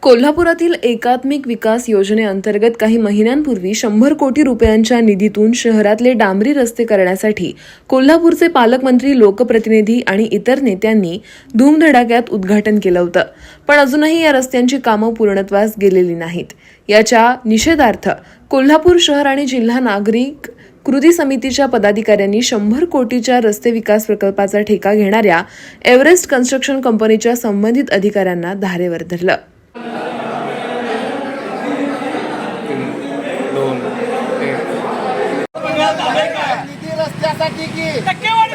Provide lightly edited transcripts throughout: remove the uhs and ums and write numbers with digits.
कोल्हापुरातील एकात्मिक विकास योजनेअंतर्गत काही महिन्यांपूर्वी 100 कोटी रुपयांच्या निधीतून शहरातले डांबरी रस्ते करण्यासाठी कोल्हापूरचे पालकमंत्री, लोकप्रतिनिधी आणि इतर नेत्यांनी धूमधडाक्यात उद्घाटन केलं होतं. पण अजूनही या रस्त्यांची कामं पूर्णत्वास गेलेली नाहीत. याच्या निषेधार्थ कोल्हापूर शहर आणि जिल्हा नागरिक कृती समितीच्या पदाधिकाऱ्यांनी 100 कोटीच्या रस्ते विकास प्रकल्पाचा ठेका घेणाऱ्या एव्हरेस्ट कन्स्ट्रक्शन कंपनीच्या संबंधित अधिकाऱ्यांना धारेवर धरलं. रस्त्यासाठी की 100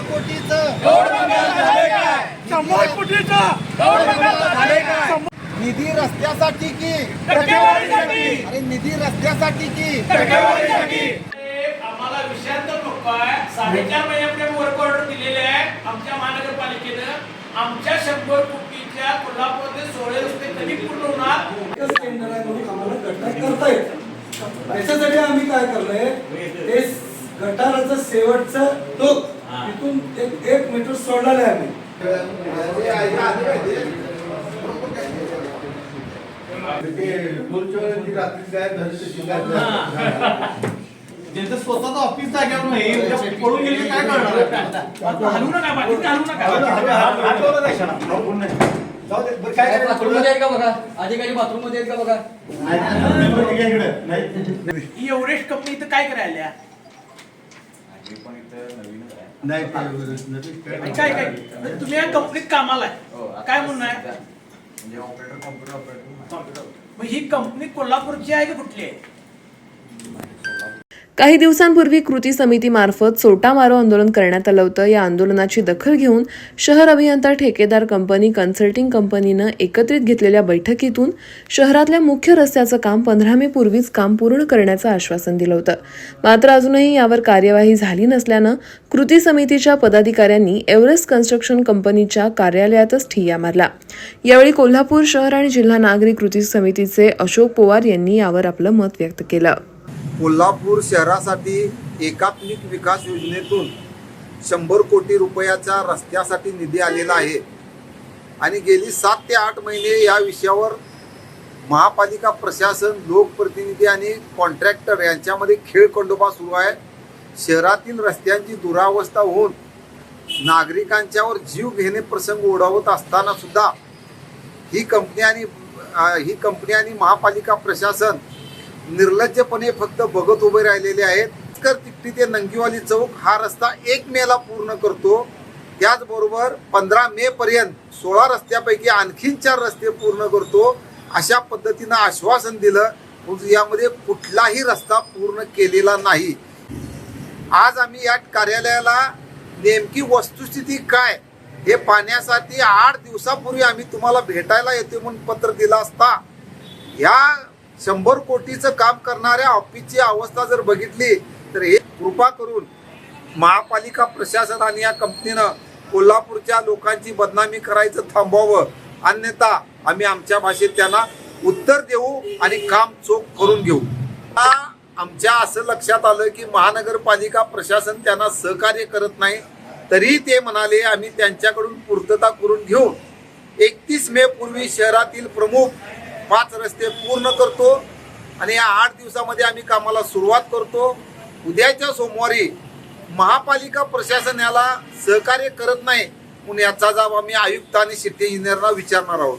कोटीचं 100 कोटीचा निधी रस्त्यासाठी की अरे निधी रस्त्यासाठी की आम्हाला विषयांत नको आहे. 4.5 महिन्यापुढे वर्क ऑर्डर दिलेले आहे आमच्या महानगरपालिकेनं. आमच्या 100 कोटीच्या कोल्हापूरमध्ये 16 रस्ते कधी पूर्ण होणार? याच्यासाठी आम्ही काय करलंय, ते गटाराचं शेवटचं टोक तिथून 1 मीटर सोडलेलं आहे आम्ही. ज्यांचं स्वतःच ऑफिस जागेवर नाही पळून गेले काय करणार? हलवू नका, बाकीचं हलवू नका. बाथरूम मध्ये आहेत का बघा, अधिकारी बाथरूम मध्ये आहेत का बघा. ही एव्हरेस्ट कंपनी इथं काय करायला? काय काय तुम्ही या कंपनीत कामाला आहे, काय म्हणणं आहे? मग ही कंपनी कोल्हापूरची आहे की कुठली आहे? काही दिवसांपूर्वी कृती समितीमार्फत सोटा मारो आंदोलन करण्यात आलं होतं. या आंदोलनाची दखल घेऊन शहर अभियंता ठेकेदार कंपनी कन्सल्टिंग कंपनीनं एकत्रित घेतलेल्या बैठकीतून शहरातल्या मुख्य रस्त्याचं काम 15 मे पूर्वीच काम पूर्ण करण्याचं आश्वासन दिलं होतं. मात्र अजूनही यावर कार्यवाही झाली नसल्यानं कृती समितीच्या पदाधिकाऱ्यांनी एव्हरेस्ट कन्स्ट्रक्शन कंपनीच्या कार्यालयातच ठिय्या मारला. यावेळी कोल्हापूर शहर आणि जिल्हा नागरिक कृती समितीचे अशोक पवार यांनी यावर आपलं मत व्यक्त केलं. कोल्हापूर शहरासाठी एकात्मिक विकास योजनेतून 100 कोटी रुपयाच्या रस्त्यासाठी निधी आलेला आहे आणि गेली 7 ते 8 महिने या विषयावर महापालिका प्रशासन, लोकप्रतिनिधी आणि कॉन्ट्रॅक्टर यांच्यामध्ये खेळखंडोबा सुरू आहे. शहरातील रस्त्यांची दुरावस्था होऊन नागरिकांच्यावर जीव घेणे प्रसंग ओढावत असताना सुद्धा ही कंपनी आणि महापालिका प्रशासन निर्लज्जपणे फक्त बघत उभे राहिलेले आहेत. तिकटी ते नंगीवाली चौक हा रस्ता 1 मेला पूर्ण करतो. त्याचबरोबर 15 मे पर्यंत 16 रस्त्यापैकी आणखीन 4 रस्ते पूर्ण करतो अशा पद्धतीनं आश्वासन दिलं. यामध्ये कुठलाही रस्ता पूर्ण केलेला नाही. आज आम्ही या कार्यालयाला नेमकी वस्तुस्थिती काय हे पाहण्यासाठी 8 दिवसापूर्वी आम्ही तुम्हाला भेटायला येतो म्हणून पत्र दिलं असता या 100 कोटीचं काम करणाऱ्या ऑफिसची अवस्था जर बघितली तर हे कृपा करून महापालिका प्रशासन आणि या कंपनीनं कोल्हापूरच्या लोकांची बदनामी करायचं थांबवावं. अन्यथा आम्ही आमच्या भाषेत त्यांना उत्तर देऊ आणि काम चोख करून घेऊ. आमच्या असं लक्षात आलं की महानगरपालिका प्रशासन त्यांना सहकार्य करत नाही. तरी ते म्हणाले आम्ही त्यांच्याकडून पूर्तता करून घेऊ. 31 मे पूर्वी शहरातील प्रमुख 5 रस्ते पूर्ण करतो आणि या 8 दिवसामध्ये आम्ही कामाला सुरुवात करतो. उद्याच्या सोमवारी महापालिका प्रशासन याला सहकार्य करत नाही म्हणून याचा जाब आम्ही आयुक्त आणि सिटी इंजिनियरना विचारणार आहोत.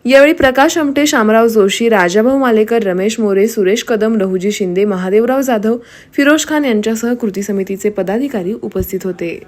यावेळी प्रकाश आमटे, शामराव जोशी, राजाभाऊ मालेकर, रमेश मोरे, सुरेश कदम, लहुजी शिंदे, महादेवराव जाधव, फिरोज खान यांच्यासह कृती समितीचे पदाधिकारी उपस्थित होते.